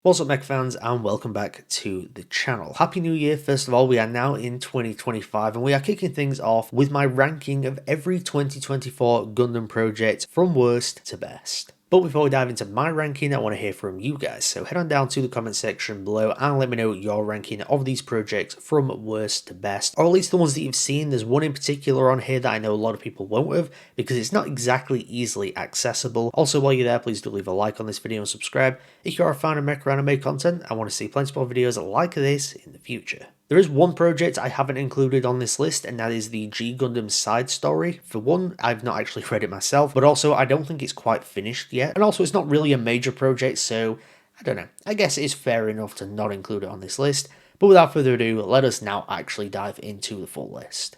What's up, Mecha fans, and welcome back to the channel. Happy New Year. First of all, we are now in 2025 and we are kicking things off with my ranking of every 2024 Gundam project from worst to best. But before we dive into my ranking, I want to hear from you guys, so head on down to the comment section below and let me know your ranking of these projects from worst to best, or at least the ones that you've seen. There's one in particular on here that I know a lot of people won't have, because it's not exactly easily accessible. Also, while you're there, please do leave a like on this video and subscribe if you are a fan of mecha anime content. I want to see plenty more videos like this in the future. There is one project I haven't included on this list, and that is the G Gundam side story. For one, I've not actually read it myself, but also I don't think it's quite finished yet, and also it's not really a major project, so I don't know. I guess it's fair enough to not include it on this list, but without further ado, let us now actually dive into the full list.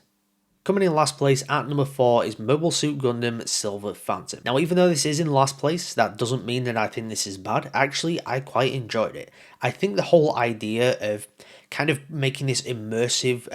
Coming in last place at number 4 is Mobile Suit Gundam Silver Phantom. Now, even though this is in last place, that doesn't mean that I think this is bad. Actually, I quite enjoyed it. I think the whole idea of kind of making this immersive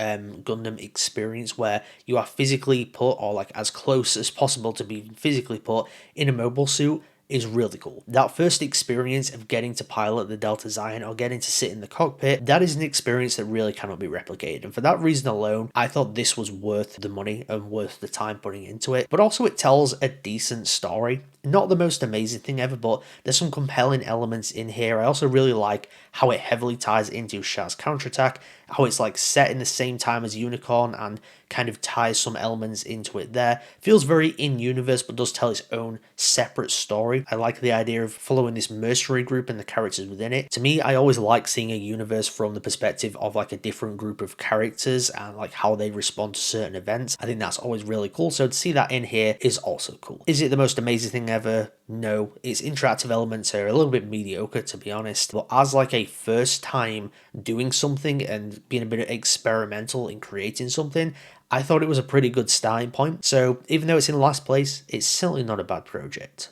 Gundam experience where you are physically put, or like as close as possible to being physically put, in a mobile suit is really cool. That first experience of getting to pilot the Delta Zion or getting to sit in the cockpit, that is an experience that really cannot be replicated. And for that reason alone, I thought this was worth the money and worth the time putting into it. But also it tells a decent story. Not the most amazing thing ever, but there's some compelling elements in here. I also really like how it heavily ties into Shah's counterattack, how it's like set in the same time as Unicorn and kind of ties some elements into it there. Feels very in-universe, but does tell its own separate story. I like the idea of following this mercenary group and the characters within it. To me, I always like seeing a universe from the perspective of like a different group of characters and like how they respond to certain events. I think that's always really cool, so to see that in here is also cool. Is it the most amazing thing ever? No. Its interactive elements are a little bit mediocre, to be honest, but as like a first time doing something and being a bit experimental in creating something, I thought it was a pretty good starting point. So even though it's in last place, it's certainly not a bad project.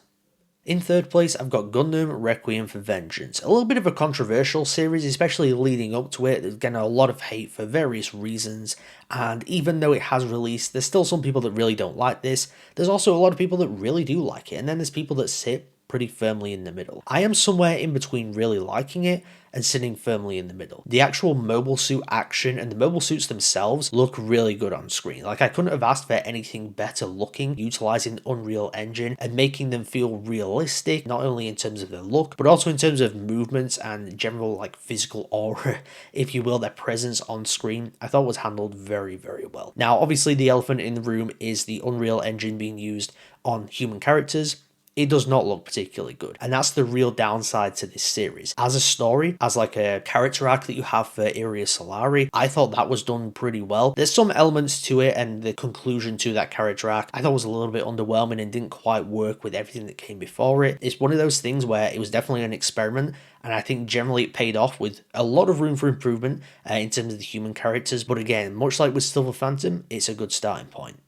In third place, I've got Gundam Requiem for Vengeance. A little bit of a controversial series, especially leading up to it. There's getting a lot of hate for various reasons, and even though it has released, there's still some people that really don't like this. There's also a lot of people that really do like it, and then there's people that sit pretty firmly in the middle. I am somewhere in between really liking it and sitting firmly in the middle. The actual mobile suit action and the mobile suits themselves look really good on screen. Like, I couldn't have asked for anything better looking, utilizing Unreal Engine and making them feel realistic, not only in terms of their look, but also in terms of movements and general like physical aura, if you will, their presence on screen. I thought was handled very, very well. Now, obviously the elephant in the room is the Unreal Engine being used on human characters. It does not look particularly good, and that's the real downside to this series. As a story, as like a character arc that you have for Iria Solari, I thought that was done pretty well. There's some elements to it, and the conclusion to that character arc I thought was a little bit underwhelming and didn't quite work with everything that came before it. It's one of those things where it was definitely an experiment, and I think generally it paid off with a lot of room for improvement in terms of the human characters, but again, much like with Silver Phantom, it's a good starting point.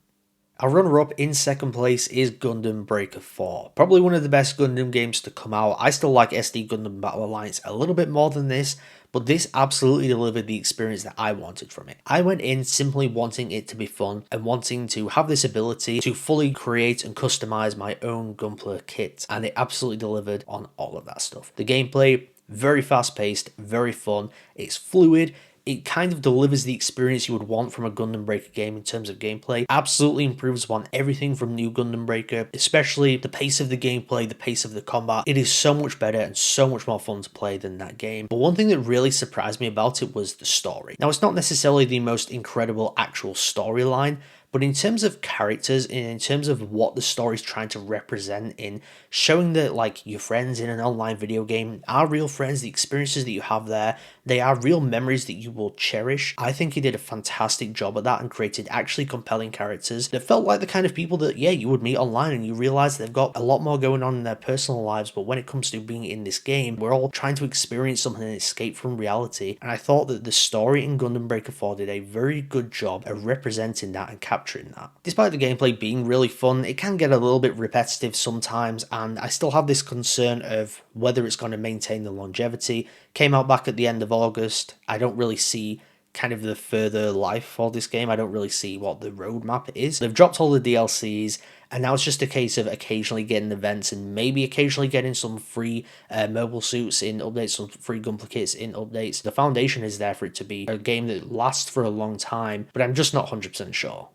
Our runner-up in second place is Gundam Breaker 4. Probably one of the best Gundam games to come out. I still like SD Gundam Battle Alliance a little bit more than this, but this absolutely delivered the experience that I wanted from it. I went in simply wanting it to be fun and wanting to have this ability to fully create and customize my own Gunpla kit, and it absolutely delivered on all of that stuff. The gameplay, very fast-paced, very fun, it's fluid. It kind of delivers the experience you would want from a Gundam Breaker game in terms of gameplay. Absolutely improves upon everything from New Gundam Breaker, especially the pace of the gameplay, the pace of the combat. It is so much better and so much more fun to play than that game. But one thing that really surprised me about it was the story. Now, it's not necessarily the most incredible actual storyline, but in terms of characters and in terms of what the story's trying to represent in showing that like your friends in an online video game are real friends, the experiences that you have there, they are real memories that you will cherish. I think he did a fantastic job at that and created actually compelling characters that felt like the kind of people that, yeah, you would meet online and you realize they've got a lot more going on in their personal lives, but when it comes to being in this game, we're all trying to experience something and escape from reality. And I thought that the story in Gundam Breaker 4 did a very good job of representing that and capturing that. Despite the gameplay being really fun, it can get a little bit repetitive sometimes, and I still have this concern of whether it's going to maintain the longevity. Came out back at the end of August. I don't really see kind of the further life for this game. I don't really see what the roadmap is. They've dropped all the DLCs, and now it's just a case of occasionally getting events and maybe occasionally getting some free mobile suits in updates, some free Gunpla kits in updates. The foundation is there for it to be a game that lasts for a long time, but I'm just not 100% sure.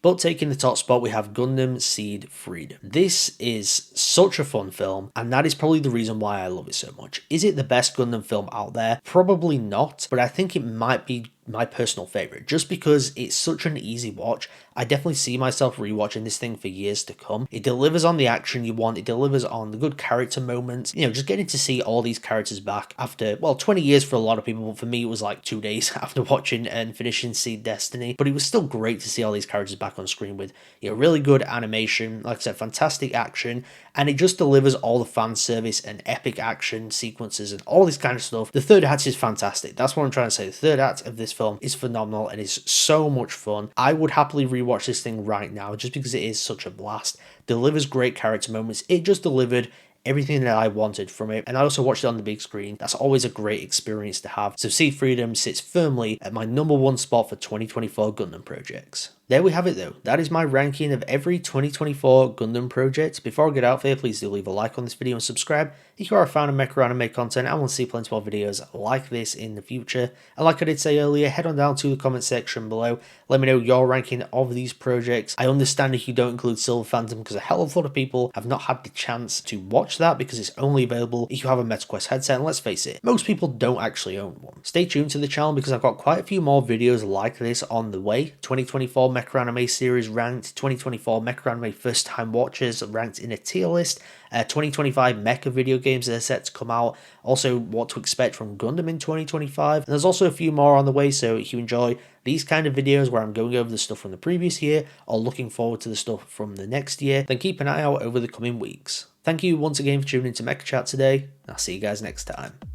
But taking the top spot, we have Gundam Seed Freedom. This is such a fun film, and that is probably the reason why I love it so much. Is it the best Gundam film out there? Probably not, but I think it might be my personal favorite, just because it's such an easy watch. I definitely see myself rewatching this thing for years to come. It delivers on the action you want, it delivers on the good character moments, just getting to see all these characters back after, well, 20 years for a lot of people, but for me it was like 2 days after watching and finishing Seed Destiny, but it was still great to see all these characters back on screen with, really good animation, like I said, fantastic action, and it just delivers all the fan service and epic action sequences and all this kind of stuff. The third act is fantastic. That's what I'm trying to say. The third act of this film is phenomenal and is so much fun. I would happily rewatch this thing right now just because it is such a blast. Delivers great character moments. It just delivered everything that I wanted from it, and I also watched it on the big screen. That's always a great experience to have. So Seed Freedom sits firmly at my #1 spot for 2024 Gundam projects. There we have it though. That is my ranking of every 2024 Gundam project. Before I get out there, please do leave a like on this video and subscribe if you are a fan of Mecha anime content and want to see plenty more videos like this in the future. And like I did say earlier, head on down to the comment section below. Let me know your ranking of these projects. I understand if you don't include Silver Phantom because a hell of a lot of people have not had the chance to watch that because it's only available if you have a MetaQuest headset, and let's face it, most people don't actually own one. Stay tuned to the channel because I've got quite a few more videos like this on the way. 2024 Mecha Anime series ranked, 2024 Mecha Anime first time watchers ranked in a tier list, 2025 Mecha video games that are set to come out, also what to expect from Gundam in 2025, and there's also a few more on the way, so if you enjoy these kind of videos where I'm going over the stuff from the previous year or looking forward to the stuff from the next year, then keep an eye out over the coming weeks. Thank you once again for tuning into Mecha Chat today. I'll see you guys next time.